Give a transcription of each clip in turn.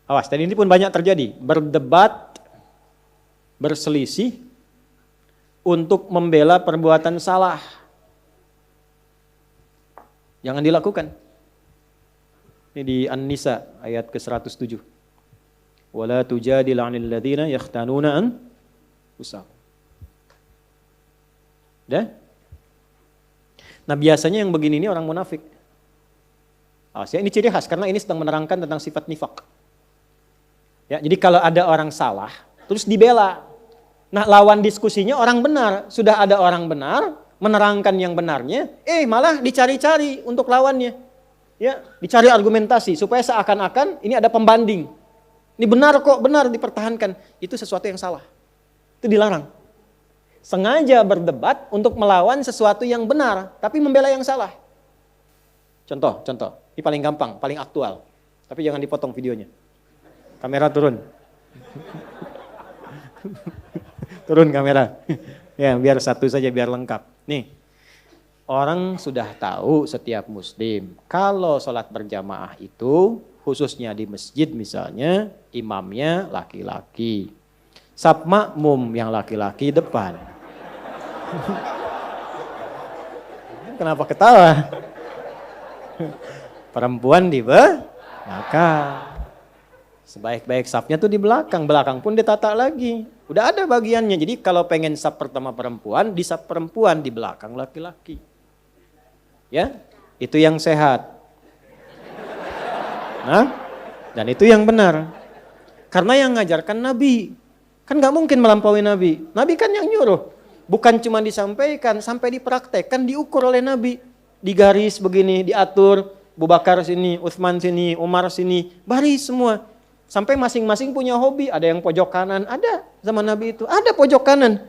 Awas, dan ini pun banyak terjadi. Berdebat, berselisih untuk membela perbuatan salah. Jangan dilakukan. Ini di An-Nisa ayat ke-107. Wala tujadil 'anil ladzina yakhtanuna anfusahum. Dah? Nah, biasanya yang begini ini orang munafik. Ya, ini ciri khas karena ini sedang menerangkan tentang sifat nifak. Ya, jadi kalau ada orang salah, terus dibela. Nah, lawan diskusinya orang benar. Sudah ada orang benar, menerangkan yang benarnya, malah dicari-cari untuk lawannya. Ya, dicari argumentasi supaya seakan-akan ini ada pembanding. Ini benar kok, benar dipertahankan. Itu sesuatu yang salah. Itu dilarang. Sengaja berdebat untuk melawan sesuatu yang benar, tapi membela yang salah. Contoh. Ini paling gampang, paling aktual. Tapi jangan dipotong videonya. Kamera turun. Turun kamera. Ya, biar satu saja, biar lengkap. Nih, orang sudah tahu setiap muslim, kalau sholat berjamaah itu, khususnya di masjid misalnya, imamnya laki-laki. Saf makmum yang laki-laki depan. Kenapa ketawa? Perempuan di belakang. Sebaik-baik safnya tuh di belakang. Belakang pun ditata lagi. Udah ada bagiannya. Jadi kalau pengen saf pertama perempuan, di saf perempuan, di belakang laki-laki. Ya, itu yang sehat. Nah, dan itu yang benar. Karena yang ngajarkan Nabi. Kan gak mungkin melampaui Nabi. Nabi kan yang nyuruh. Bukan cuma disampaikan, sampai dipraktekkan, diukur oleh Nabi. Digaris begini, diatur. Abu Bakar sini, Utsman sini, Umar sini. Baris semua. Sampai masing-masing punya hobi. Ada yang pojok kanan, ada zaman Nabi itu. Ada pojok kanan.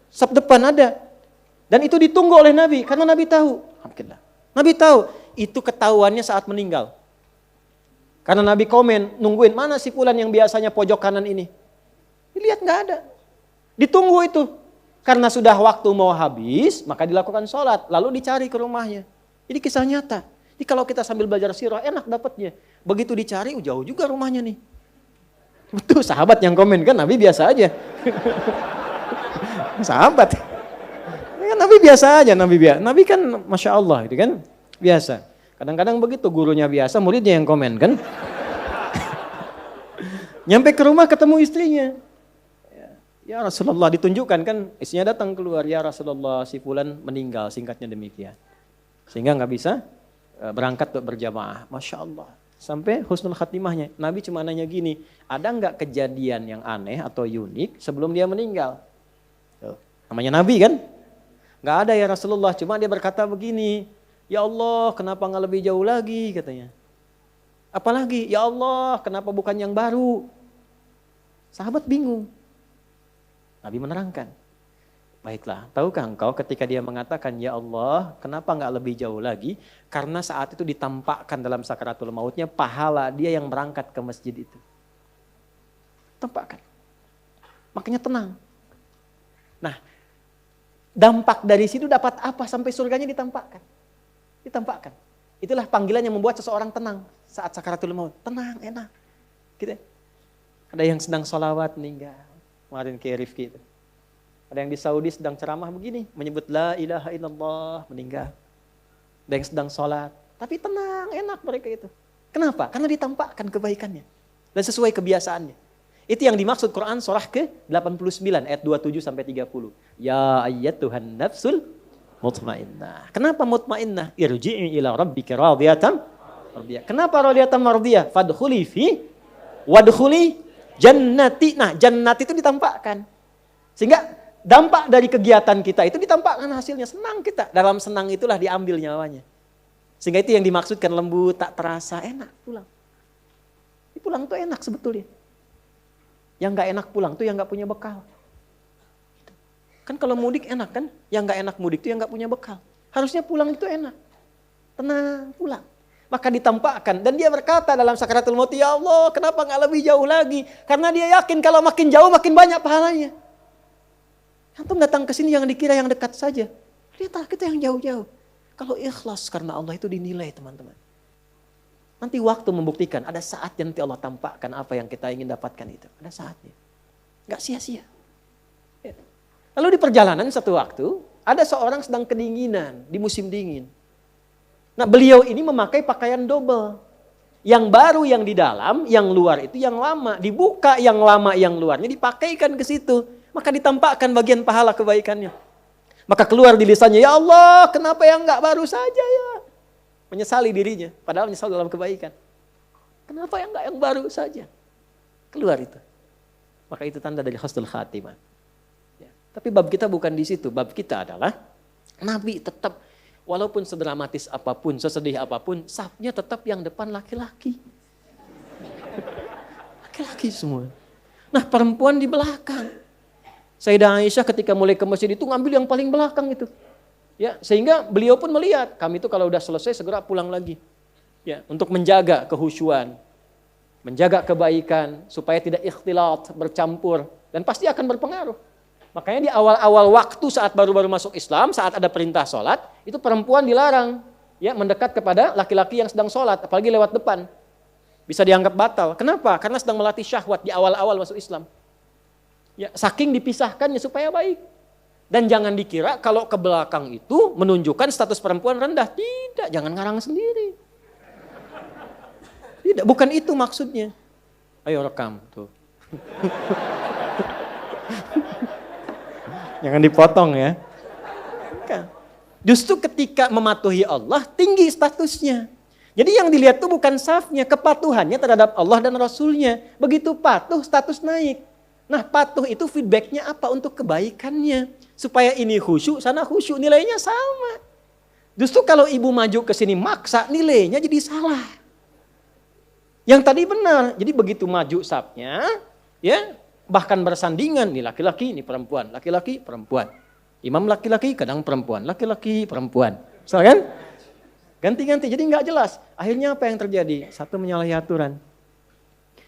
Saf depan ada. Dan itu ditunggu oleh Nabi. Karena Nabi tahu. Nabi tahu. Itu ketahuannya saat meninggal. Karena Nabi komen, nungguin mana si fulan yang biasanya pojok kanan ini. Dilihat gak ada. Ditunggu itu. Karena sudah waktu mau habis, maka dilakukan sholat. Lalu dicari ke rumahnya. Jadi kisah nyata. Jadi kalau kita sambil belajar sirah, enak dapatnya. Begitu dicari, jauh juga rumahnya nih. Betul, sahabat yang komen kan, Nabi biasa aja. Sahabat. Nabi biasa aja, Nabi kan Masya Allah, itu kan biasa. Kadang-kadang begitu, gurunya biasa, muridnya yang komen kan. Nyampe ke rumah ketemu istrinya. Ya Rasulullah, ditunjukkan kan, istrinya datang keluar, ya Rasulullah si fulan meninggal, singkatnya demikian. Sehingga gak bisa berangkat untuk berjamaah. Masya Allah. Sampai husnul khatimahnya. Nabi cuma nanya gini, ada gak kejadian yang aneh atau unik sebelum dia meninggal? Tuh, namanya Nabi kan? Gak ada ya Rasulullah, cuma dia berkata begini, ya Allah kenapa gak lebih jauh lagi katanya. Apalagi, ya Allah kenapa bukan yang baru? Sahabat bingung. Nabi menerangkan. Baiklah, tahukah engkau ketika dia mengatakan, ya Allah, kenapa enggak lebih jauh lagi? Karena saat itu ditampakkan dalam sakaratul mautnya pahala dia yang berangkat ke masjid itu. Tampakkan. Makanya tenang. Nah, dampak dari situ dapat apa sampai surganya ditampakkan? Ditampakkan. Itulah panggilan yang membuat seseorang tenang saat sakaratul maut. Tenang, enak. Gitu. Ada yang sedang sholawat meninggal. Kemarin kayak Rifki itu. Ada yang di Saudi sedang ceramah begini, menyebut la ilaha illallah, meninggal. Ada yang sedang sholat, tapi tenang, enak mereka itu. Kenapa? Karena ditampakkan kebaikannya. Dan sesuai kebiasaannya. Itu yang dimaksud Quran surah ke-89 ayat 27 sampai 30. Ya ayyatuhan nafsul mutmainnah. Kenapa mutmainnah? Irji'i ila rabbika radiyatan mardiyah. Kenapa radiyatan mardiyah? Fadkhuli fi wadkhuli jannati. Nah, jannati itu ditampakkan. Sehingga dampak dari kegiatan kita itu ditampakkan hasilnya. Senang kita. Dalam senang itulah diambil nyawanya. Sehingga itu yang dimaksudkan lembut, tak terasa, enak pulang. Pulang tuh enak sebetulnya. Yang gak enak pulang tuh yang gak punya bekal. Kan kalau mudik enak kan? Yang gak enak mudik tuh yang gak punya bekal. Harusnya pulang itu enak. Tenang, pulang. Maka ditampakkan. Dan dia berkata dalam sakaratul maut, ya Allah kenapa gak lebih jauh lagi? Karena dia yakin kalau makin jauh makin banyak pahalanya. Antum datang ke sini yang dikira yang dekat saja. Lihatlah kita yang jauh-jauh. Kalau ikhlas karena Allah itu dinilai teman-teman. Nanti waktu membuktikan, ada saatnya nanti Allah tampakkan apa yang kita ingin dapatkan itu. Ada saatnya. Gak sia-sia. Ya. Lalu di perjalanan satu waktu, ada seorang sedang kedinginan di musim dingin. Nah beliau ini memakai pakaian double. Yang baru yang di dalam, yang luar itu yang lama. Dibuka yang lama yang luarnya, dipakaikan ke situ. Maka ditampakkan bagian pahala kebaikannya. Maka keluar di lisannya, ya Allah kenapa yang gak baru saja ya. Menyesali dirinya, padahal menyesal dalam kebaikan. Kenapa yang enggak yang baru saja? Keluar itu. Maka itu tanda dari husnul khatimah. Ya. Tapi bab kita bukan di situ. Bab kita adalah Nabi tetap walaupun sedramatis apapun, sesedih apapun, safnya tetap yang depan laki-laki. Laki-laki semua. Nah perempuan di belakang. Sayyidah Aisyah ketika mulai ke masjid itu ngambil yang paling belakang itu. Ya, sehingga beliau pun melihat kami itu kalau udah selesai segera pulang lagi. Ya, untuk menjaga kehusyuan, menjaga kebaikan supaya tidak ikhtilat, bercampur dan pasti akan berpengaruh. Makanya di awal-awal waktu saat baru-baru masuk Islam, saat ada perintah sholat, itu perempuan dilarang ya mendekat kepada laki-laki yang sedang sholat, apalagi lewat depan. Bisa dianggap batal. Kenapa? Karena sedang melatih syahwat di awal-awal masuk Islam. Ya, saking dipisahkannya supaya baik. Dan jangan dikira kalau ke belakang itu menunjukkan status perempuan rendah. Tidak, jangan ngarang sendiri. Tidak, bukan itu maksudnya. Ayo rekam tuh. Jangan dipotong ya. Bukan. Justru ketika mematuhi Allah tinggi statusnya. Jadi yang dilihat itu bukan safnya, kepatuhannya terhadap Allah dan Rasulnya. Begitu patuh status naik. Nah patuh itu feedbacknya apa untuk kebaikannya. Supaya ini khusyuk, sana khusyuk, nilainya sama. Justru kalau ibu maju ke sini maksa, nilainya jadi salah. Yang tadi benar, jadi begitu maju safnya, ya bahkan bersandingan, nih laki-laki, ini perempuan, laki-laki, perempuan. Imam laki-laki, kadang perempuan, laki-laki, perempuan. Soalnya kan? Ganti-ganti, jadi nggak jelas. Akhirnya apa yang terjadi? Satu menyalahi aturan.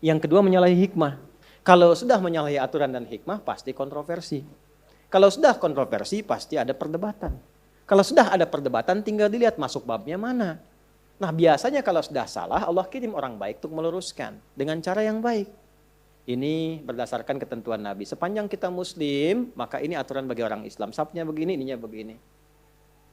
Yang kedua menyalahi hikmah. Kalau sudah menyalahi aturan dan hikmah, pasti kontroversi. Kalau sudah kontroversi pasti ada perdebatan. Kalau sudah ada perdebatan tinggal dilihat masuk babnya mana. Nah biasanya kalau sudah salah Allah kirim orang baik untuk meluruskan dengan cara yang baik. Ini berdasarkan ketentuan Nabi. Sepanjang kita muslim maka ini aturan bagi orang Islam. Safnya begini, ininya begini.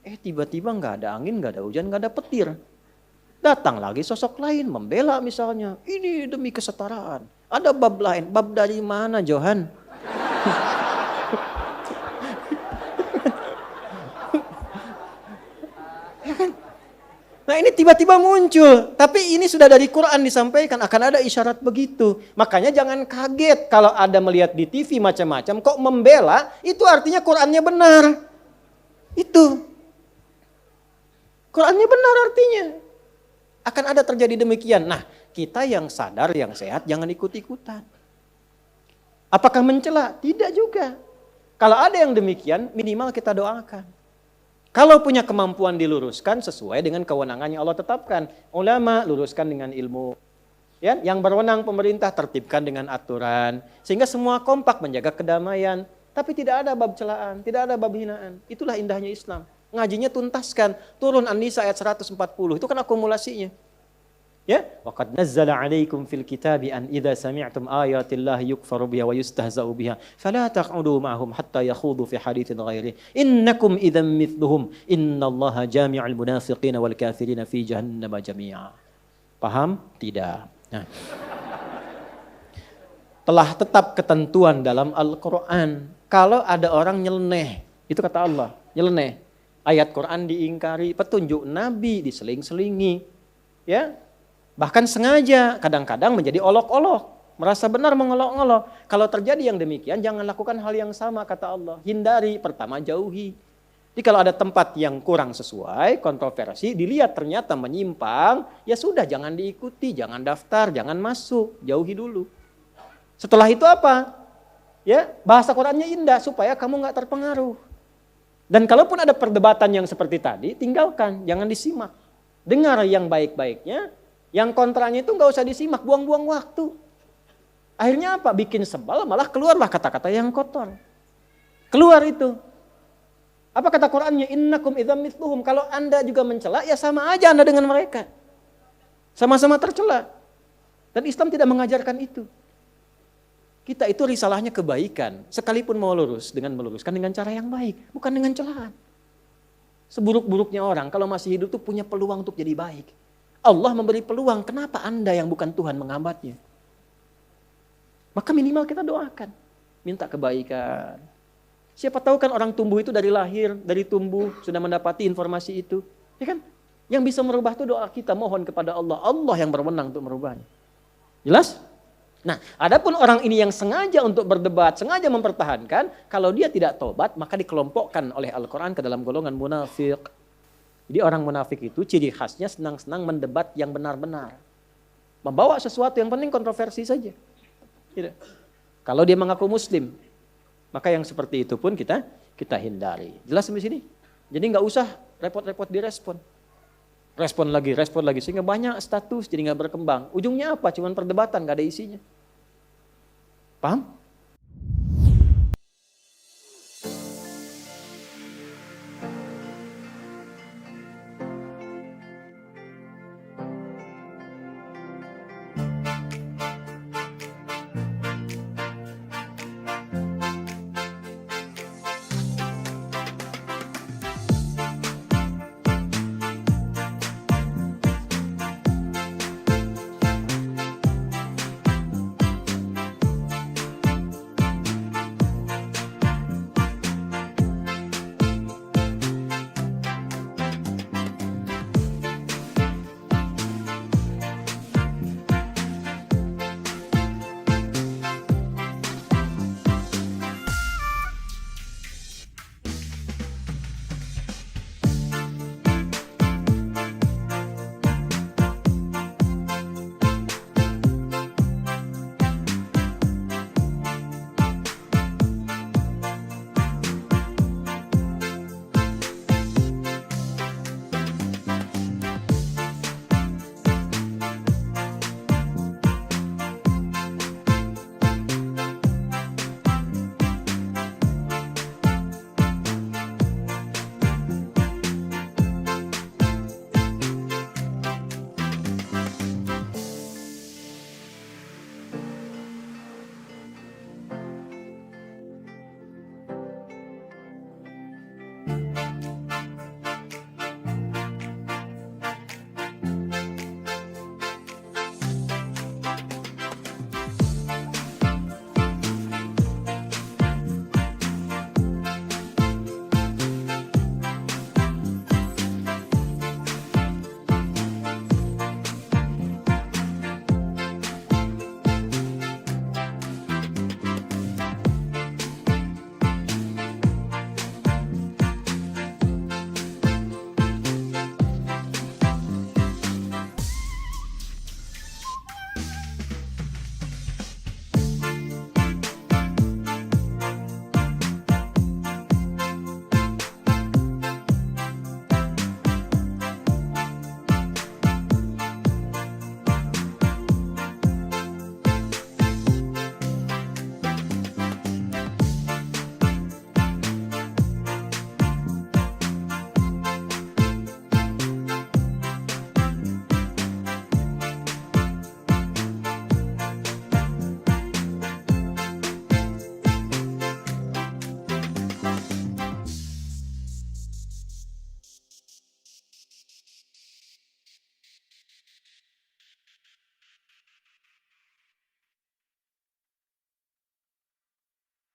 Tiba-tiba gak ada angin, gak ada hujan, gak ada petir. Datang lagi sosok lain membela misalnya. Ini demi kesetaraan. Ada bab lain. Bab dari mana Johan? Nah ini tiba-tiba muncul, tapi ini sudah dari Quran disampaikan akan ada isyarat begitu. Makanya jangan kaget kalau ada melihat di TV macam-macam, kok membela, itu artinya Qurannya benar. Itu. Qurannya benar artinya. Akan ada terjadi demikian. Nah kita yang sadar, yang sehat jangan ikut-ikutan. Apakah mencela? Tidak juga. Kalau ada yang demikian minimal kita doakan. Kalau punya kemampuan diluruskan sesuai dengan kewenangan yang Allah tetapkan. Ulama luruskan dengan ilmu. Ya, yang berwenang pemerintah tertibkan dengan aturan. Sehingga semua kompak menjaga kedamaian. Tapi tidak ada bab celaan, tidak ada bab hinaan. Itulah indahnya Islam. Ngajinya tuntaskan. Turun An-Nisa ayat 140. Itu kan akumulasinya. Ya, waqad nazzala 'alaikum fil kitabi an idza sami'tum ayatillahi yukfaru biha wa yustahza'u biha fala taq'udu ma'ahum hatta yakhudu fi haditsin ghairi innakum idzan mithluhum innallaha jami'ul munafiqina wal kafirina fi jahannam jami'a. Paham? Tidak. Nah. Telah tetap ketentuan dalam Al-Qur'an kalau ada orang nyeleneh, itu kata Allah, nyeleneh. Ayat Quran diingkari, petunjuk Nabi diseling-selingi. Ya. Bahkan sengaja kadang-kadang menjadi olok-olok. Merasa benar mengolok-olok. Kalau terjadi yang demikian jangan lakukan hal yang sama kata Allah. Hindari, pertama jauhi. Jadi kalau ada tempat yang kurang sesuai, kontroversi, dilihat ternyata menyimpang, ya sudah jangan diikuti, jangan daftar, jangan masuk, jauhi dulu. Setelah itu apa? Ya, bahasa Qurannya indah supaya kamu nggak terpengaruh. Dan kalaupun ada perdebatan yang seperti tadi, tinggalkan, jangan disimak. Dengar yang baik-baiknya. Yang kontranya itu nggak usah disimak, buang-buang waktu. Akhirnya apa? Bikin sebal, malah keluarlah kata-kata yang kotor. Keluar itu. Apa kata Qurannya? Innakum idzam mithluhum. Kalau Anda juga mencela, ya sama aja Anda dengan mereka. Sama-sama tercela. Dan Islam tidak mengajarkan itu. Kita itu risalahnya kebaikan. Sekalipun mau lurus, dengan meluruskan dengan cara yang baik. Bukan dengan celaan. Seburuk-buruknya orang, kalau masih hidup tuh punya peluang untuk jadi baik. Allah memberi peluang, kenapa Anda yang bukan Tuhan menghambatnya? Maka minimal kita doakan. Minta kebaikan. Siapa tahu kan orang tumbuh itu dari lahir, dari tumbuh, sudah mendapati informasi itu. Ya kan? Yang bisa merubah itu doa kita, mohon kepada Allah. Allah yang berwenang untuk merubahnya. Jelas? Nah, adapun orang ini yang sengaja untuk berdebat, sengaja mempertahankan, kalau dia tidak tobat, maka dikelompokkan oleh Al-Quran ke dalam golongan munafik. Jadi orang munafik itu ciri khasnya senang-senang mendebat yang benar-benar. Membawa sesuatu yang penting kontroversi saja. Gitu. Kalau dia mengaku muslim, maka yang seperti itu pun kita hindari. Jelas sampai sini? Jadi nggak usah repot-repot direspon. Respon lagi, sehingga banyak status jadi nggak berkembang. Ujungnya apa? Cuman perdebatan, nggak ada isinya. Paham?